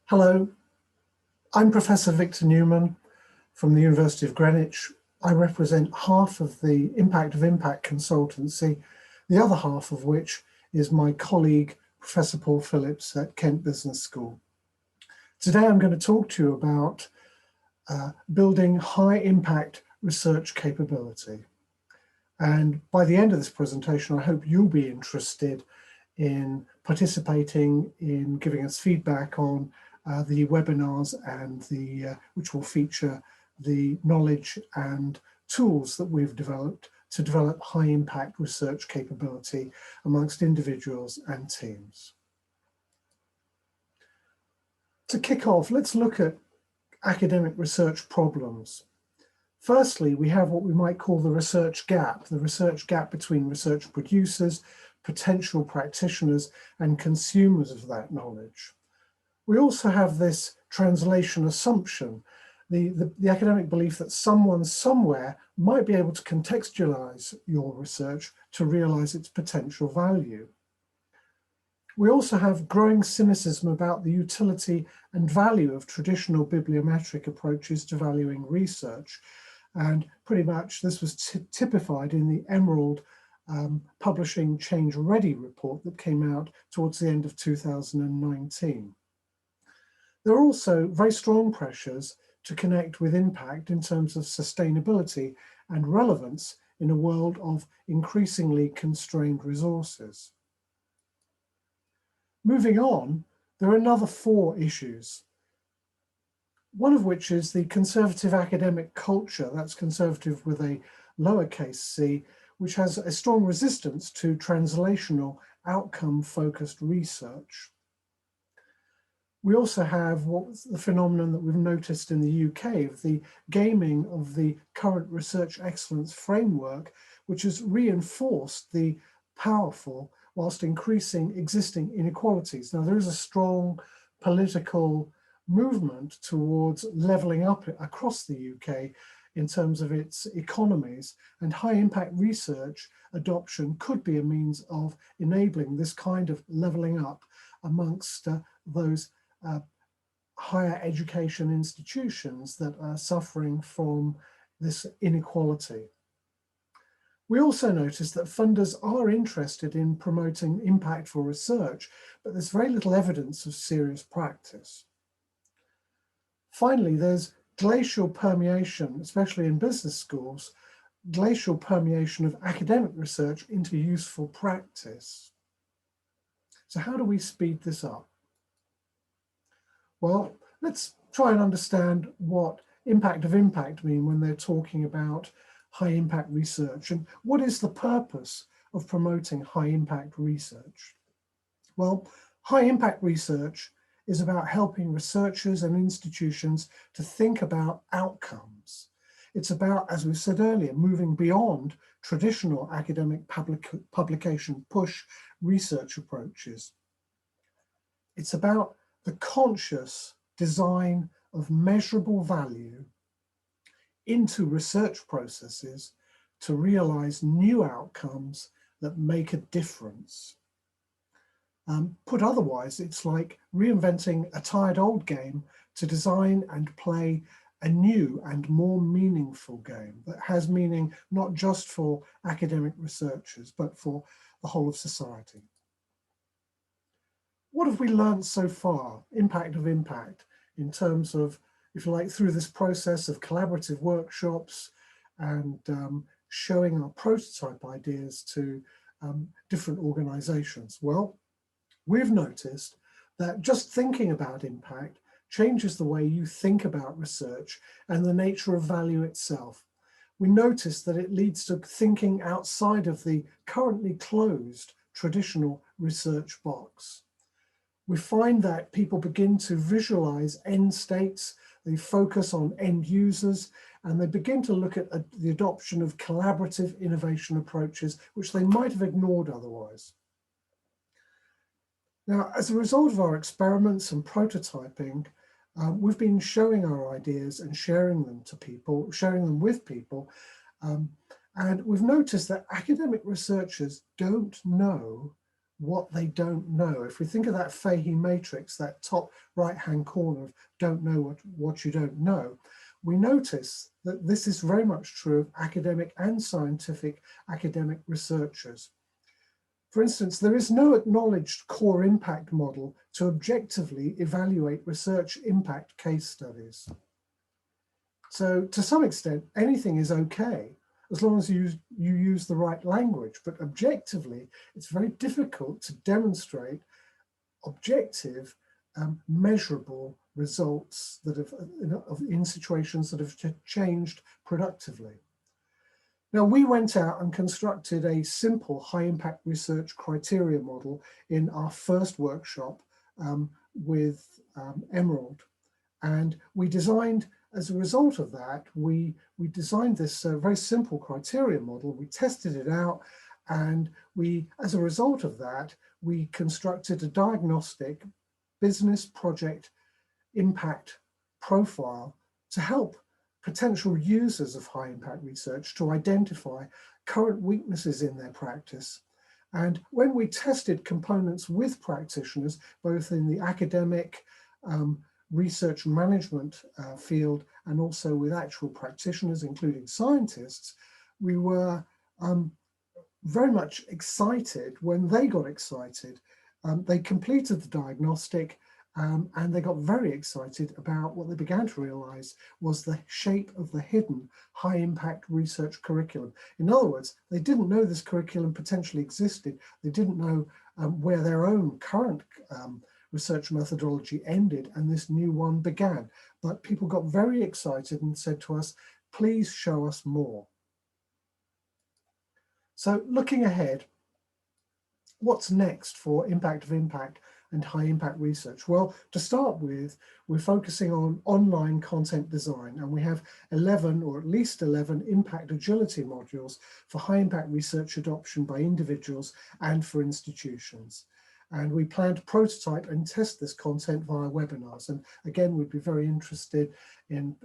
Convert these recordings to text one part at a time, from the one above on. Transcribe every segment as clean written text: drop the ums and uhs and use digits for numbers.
Hello, I'm Professor Victor Newman from the University of Greenwich. I represent half of the Impact of Impact consultancy, the other half of which is my colleague, Professor Paul Phillips at Kent Business School. Today I'm going to talk to you about building high impact research capability. And by the end of this presentation, I hope you'll be interested in participating in giving us feedback on the webinars and which will feature the knowledge and tools that we've developed to develop high impact research capability amongst individuals and teams. To kick off, let's look at academic research problems. Firstly, we have what we might call the research gap between research producers, potential practitioners, and consumers of that knowledge. We also have this translation assumption, the academic belief that someone somewhere might be able to contextualize your research to realize its potential value. We also have growing cynicism about the utility and value of traditional bibliometric approaches to valuing research. And pretty much this was typified in the Emerald Publishing Change Ready report that came out towards the end of 2019. There are also very strong pressures to connect with impact in terms of sustainability and relevance in a world of increasingly constrained resources. Moving on, there are another 4 issues. One of which is the conservative academic culture, that's conservative with a lowercase c, which has a strong resistance to translational outcome-focused research. We also have the phenomenon that we've noticed in the UK of the gaming of the current research excellence framework, which has reinforced the powerful whilst increasing existing inequalities. Now, there is a strong political movement towards levelling up across the UK in terms of its economies, and high impact research adoption could be a means of enabling this kind of levelling up amongst those higher education institutions that are suffering from this inequality. We also notice that funders are interested in promoting impactful research, but there's very little evidence of serious practice. Finally, there's glacial permeation, especially in business schools, glacial permeation of academic research into useful practice. So how do we speed this up? Well, let's try and understand what impact of impact mean when they're talking about high impact research, and what is the purpose of promoting high impact research? Well, high impact research is about helping researchers and institutions to think about outcomes. It's about, as we said earlier, moving beyond traditional academic publication push research approaches. It's about the conscious design of measurable value into research processes to realize new outcomes that make a difference. Put otherwise, it's like reinventing a tired old game to design and play a new and more meaningful game that has meaning not just for academic researchers, but for the whole of society. What have we learned so far, impact of impact, in terms of, if you like, through this process of collaborative workshops and showing our prototype ideas to different organizations? Well, we've noticed that just thinking about impact changes the way you think about research and the nature of value itself. We notice that it leads to thinking outside of the currently closed traditional research box. We find that people begin to visualize end states, they focus on end users, and they begin to look at the adoption of collaborative innovation approaches, which they might have ignored otherwise. Now, as a result of our experiments and prototyping, we've been showing our ideas and sharing them with people, and we've noticed that academic researchers don't know what they don't know. If we think of that Fahey matrix, that top right-hand corner of don't know what you don't know, we notice that this is very much true of academic and scientific academic researchers. For instance, there is no acknowledged core impact model to objectively evaluate research impact case studies. So to some extent, anything is okay as long as you use the right language, but objectively, it's very difficult to demonstrate objective, measurable results that have in situations that have changed productively. Now, we went out and constructed a simple high impact research criteria model in our first workshop with Emerald. And we designed, as a result of that, we designed this very simple criteria model. We tested it out, and as a result of that, we constructed a diagnostic business project impact profile to help potential users of high impact research to identify current weaknesses in their practice. And when we tested components with practitioners, both in the academic research management field and also with actual practitioners, including scientists, we were very much excited when they got excited. They completed the diagnostic and they got very excited about what they began to realize was the shape of the hidden high impact research curriculum. In other words, they didn't know this curriculum potentially existed. They didn't know where their own current research methodology ended and this new one began. But people got very excited and said to us, please show us more. So looking ahead, what's next for impact of impact and high impact research? Well, to start with, we're focusing on online content design, and we have 11 or at least 11 impact agility modules for high impact research adoption by individuals and for institutions. And we plan to prototype and test this content via webinars. And again, we'd be very interested in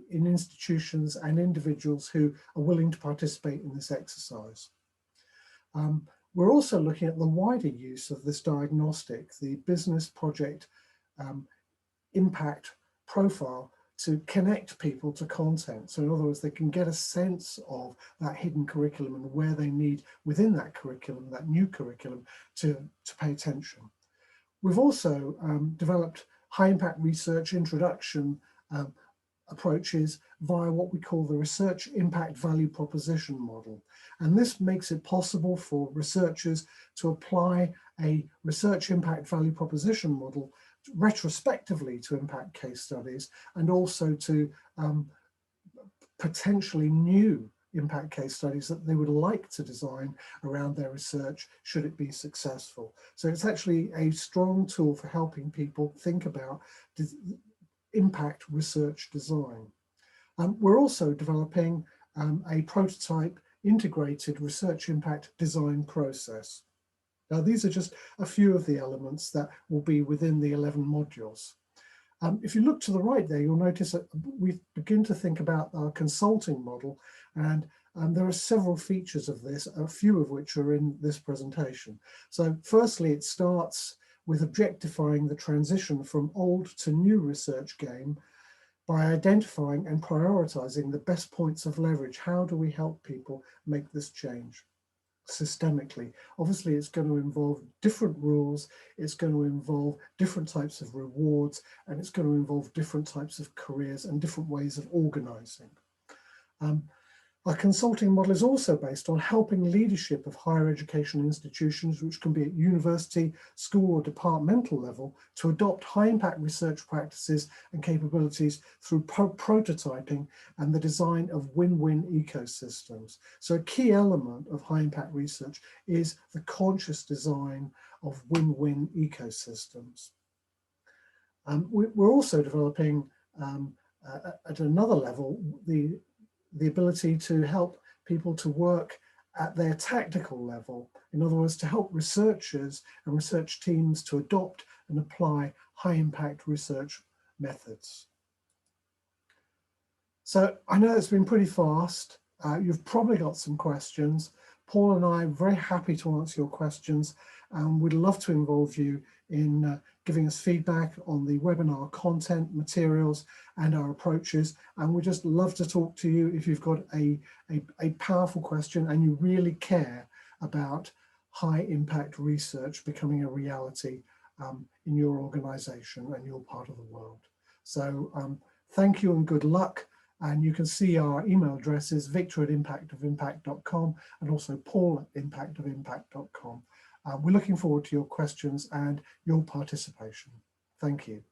institutions and individuals who are willing to participate in this exercise. We're also looking at the wider use of this diagnostic, the business project impact profile, to connect people to content. So in other words, they can get a sense of that hidden curriculum and where they need within that curriculum, that new curriculum, to pay attention. We've also developed high impact research introduction approaches via what we call the research impact value proposition model. And this makes it possible for researchers to apply a research impact value proposition model retrospectively to impact case studies and also to potentially new impact case studies that they would like to design around their research should it be successful. So it's actually a strong tool for helping people think about impact research design. We're also developing a prototype integrated research impact design process. Now, these are just a few of the elements that will be within the 11 modules. If you look to the right there, you'll notice that we begin to think about our consulting model, and there are several features of this, a few of which are in this presentation. So firstly, it starts with objectifying the transition from old to new research game by identifying and prioritizing the best points of leverage. How do we help people make this change systemically? Obviously, it's going to involve different rules, it's going to involve different types of rewards, and it's going to involve different types of careers and different ways of organizing. Our consulting model is also based on helping leadership of higher education institutions, which can be at university, school or departmental level, to adopt high impact research practices and capabilities through prototyping and the design of win-win ecosystems. So a key element of high impact research is the conscious design of win-win ecosystems. We're also developing at another level the ability to help people to work at their tactical level. In other words, to help researchers and research teams to adopt and apply high impact research methods. So I know it's been pretty fast. You've probably got some questions, Paul and I are very happy to answer your questions, and we'd love to involve you in giving us feedback on the webinar content, materials, and our approaches. And we just love to talk to you if you've got a powerful question and you really care about high impact research becoming a reality in your organization and your part of the world. So thank you and good luck. And you can see our email addresses, victor@impactofimpact.com and also paul@impactofimpact.com. We're looking forward to your questions and your participation. Thank you.